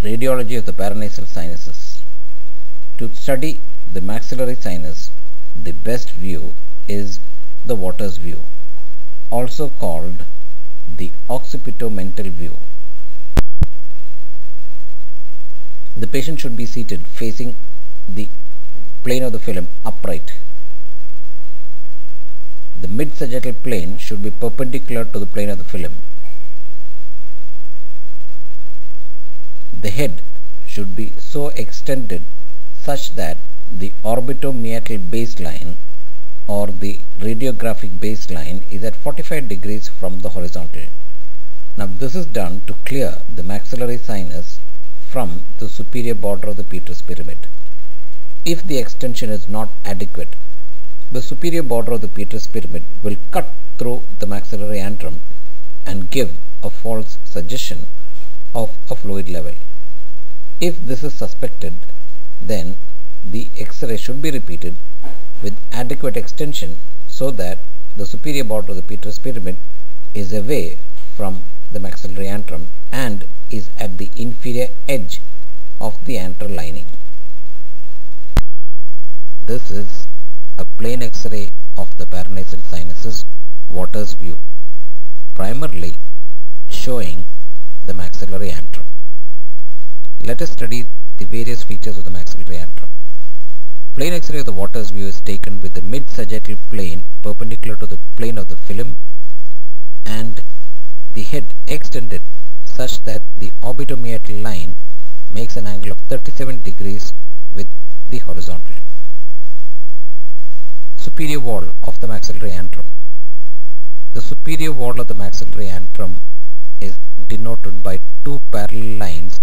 Radiology of the paranasal sinuses. To study the maxillary sinus, the best view is the Waters view, also called the occipitomental view. The patient should be seated facing the plane of the film upright. The mid-sagittal plane should be perpendicular to the plane of the film. The head should be so extended such that the orbitomeatal baseline or the radiographic baseline is at 45 degrees from the horizontal. Now this is done to clear the maxillary sinus from the superior border of the petrous pyramid. If the extension is not adequate, the superior border of the petrous pyramid will cut through the maxillary antrum and give a false suggestion of a fluid level. If this is suspected, then the X-ray should be repeated with adequate extension so that the superior border of the petrous pyramid is away from the maxillary antrum and is at the inferior edge of the antral lining. This is a plain X-ray of the paranasal sinuses, Waters view, primarily showing the maxillary antrum. Let us study the various features of the maxillary antrum. Plain X-ray of the Waters view is taken with the mid-sagittal plane perpendicular to the plane of the film and the head extended such that the orbitomeatal line makes an angle of 37 degrees with the horizontal. Superior wall of the maxillary antrum. The superior wall of the maxillary antrum is denoted by two parallel lines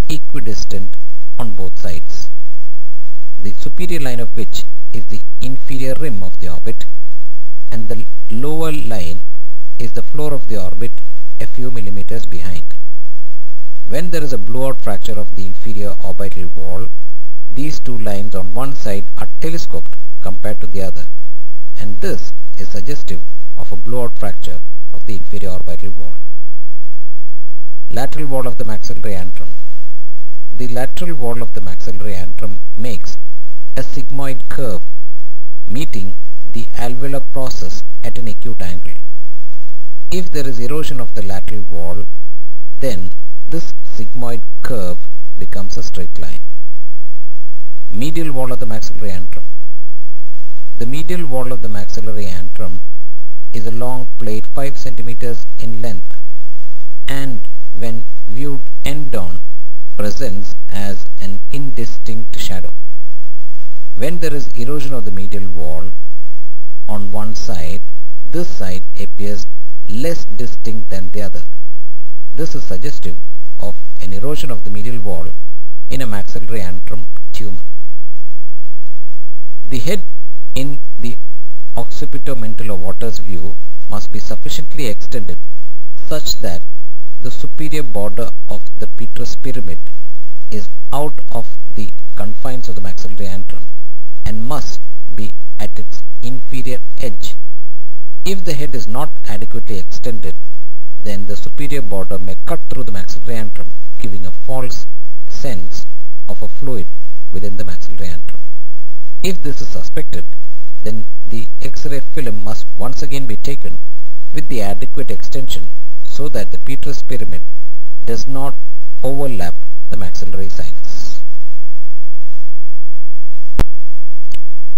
equidistant on both sides, the superior line of which is the inferior rim of the orbit and the lower line is the floor of the orbit a few millimeters behind. When there is a blowout fracture of the inferior orbital wall, these two lines on one side are telescoped compared to the other, and this is suggestive of a blowout fracture of the inferior orbital wall. Lateral wall of the maxillary antrum. The lateral wall of the maxillary antrum makes a sigmoid curve meeting the alveolar process at an acute angle. If there is erosion of the lateral wall, then this sigmoid curve becomes a straight line. Medial wall of the maxillary antrum. The medial wall of the maxillary antrum is a long plate 5 cm in length and when viewed end-on presents as an indistinct shadow. When there is erosion of the medial wall on one side, this side appears less distinct than the other. This is suggestive of an erosion of the medial wall in a maxillary antrum tumor. The head in the occipitomental or Waters view must be sufficiently extended such that the superior border of the petrous pyramid is out of the confines of the maxillary antrum and must be at its inferior edge. If the head is not adequately extended, then the superior border may cut through the maxillary antrum, giving a false sense of a fluid within the maxillary antrum. If this is suspected, then the X-ray film must once again be taken with the adequate extension so that the petrous pyramid does not overlap the maxillary sinus.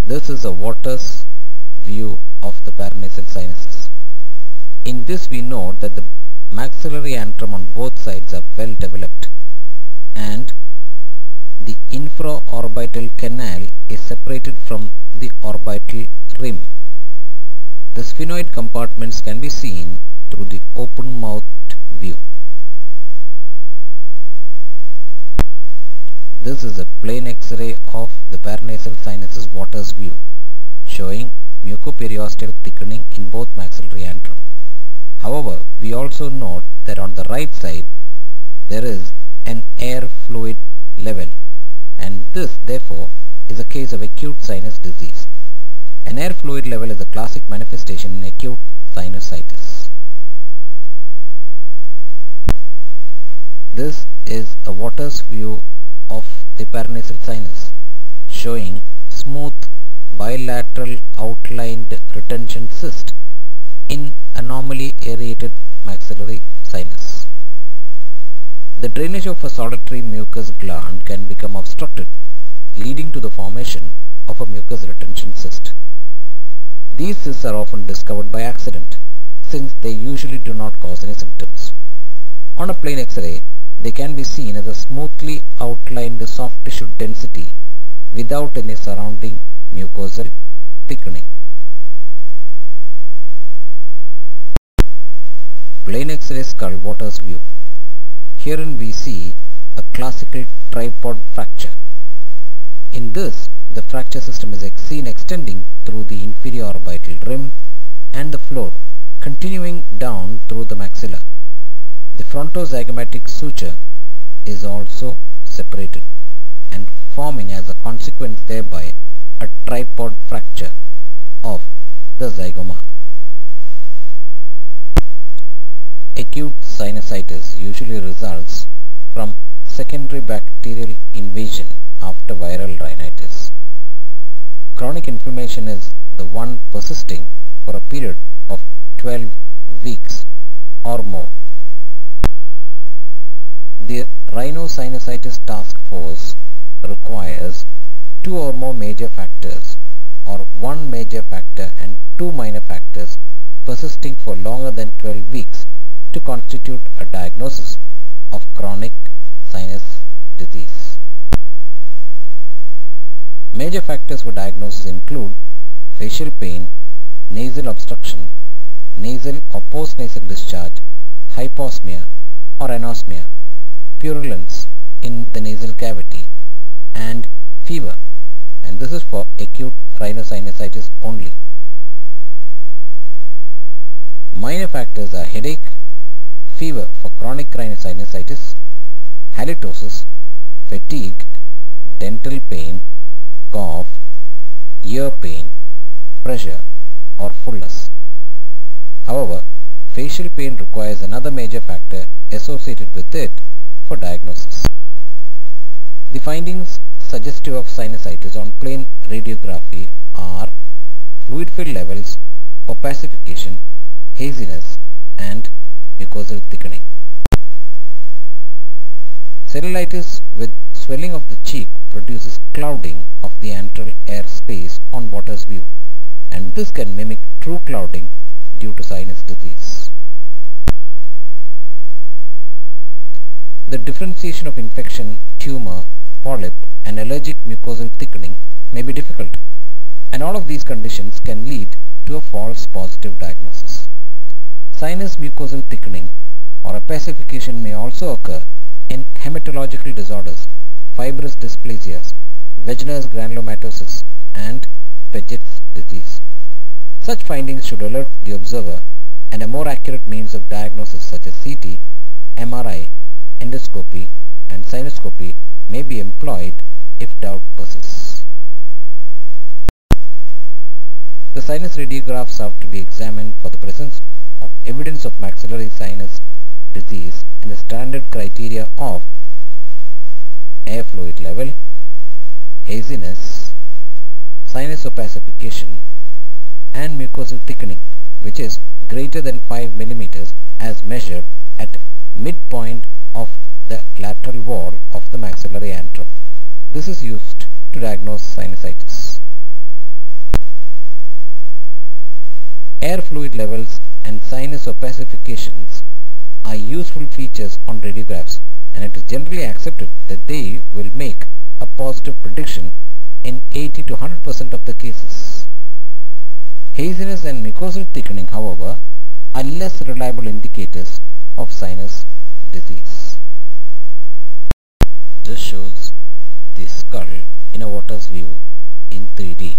This is a Waters view of the paranasal sinuses. In this we note that the maxillary antrum on both sides are well developed and the infraorbital canal is separated from the orbital rim. The sphenoid compartments can be seen through the open-mouthed view. This is a plain X-ray of the paranasal sinuses Waters view, showing mucoperiosteal thickening in both maxillary antrum. However, we also note that on the right side there is an air fluid level, and this therefore is a case of acute sinus disease. An air fluid level is a classic manifestation in acute sinusitis. This is a Waters view of the paranasal sinus, showing smooth bilateral outlined retention cyst in a normally aerated maxillary sinus. The drainage of a solitary mucus gland can become obstructed, leading to the formation of a mucus retention cyst. These cysts are often discovered by accident, since they usually do not cause any symptoms. On a plain X-ray, they can be seen as a smoothly outlined soft tissue density without any surrounding mucosal thickening. Plain X-ray skull Waters view. Herein we see a classical tripod fracture. In this, the fracture system is seen extending through the inferior orbital rim and the floor, continuing down through the maxilla. The frontozygomatic suture is also separated and forming as a consequence thereby a tripod fracture of the zygoma. Acute sinusitis usually results from secondary bacterial invasion after viral rhinitis. Chronic inflammation is the one persisting for a period of 12 weeks or more. The Rhinosinusitis Task Force requires 2 or more major factors or 1 major factor and 2 minor factors persisting for longer than 12 weeks to constitute a diagnosis of chronic sinus disease. Major factors for diagnosis include facial pain, nasal obstruction, nasal or postnasal discharge, hyposmia or anosmia, purulence in the nasal cavity, and fever, and this is for acute rhinosinusitis only. Minor factors are headache, fever for chronic rhinosinusitis, halitosis, fatigue, dental pain, cough, ear pain, pressure or fullness. However, facial pain requires another major factor associated with it for diagnosis. The findings suggestive of sinusitis on plain radiography are fluid-filled levels, opacification, haziness, and mucosal thickening. Cellulitis with swelling of the cheek produces clouding of the antral air space on Waters view, and this can mimic true clouding due to sinus disease. The differentiation of infection, tumor, polyp, and allergic mucosal thickening may be difficult, and all of these conditions can lead to a false positive diagnosis. Sinus mucosal thickening or opacification may also occur in hematological disorders, fibrous dysplasias, Wegener's granulomatosis, and Paget's disease. Such findings should alert the observer, and a more accurate means of diagnosis such as CT, MRI, endoscopy, and sinuscopy may be employed if doubt persists. The sinus radiographs have to be examined for the presence of evidence of maxillary sinus disease in the standard criteria of air fluid level, haziness, sinus opacification, and mucosal thickening, which is greater than 5 mm as measured at midpoint of the lateral wall of the maxillary antrum. This is used to diagnose sinusitis. Air fluid levels and sinus opacifications are useful features on radiographs, and it is generally accepted that they will make a positive prediction in 80 to 100% of the cases. Haziness and mucosal thickening, however, are less reliable indicators of sinus disease. This shows the skull in a Waters view in 3D.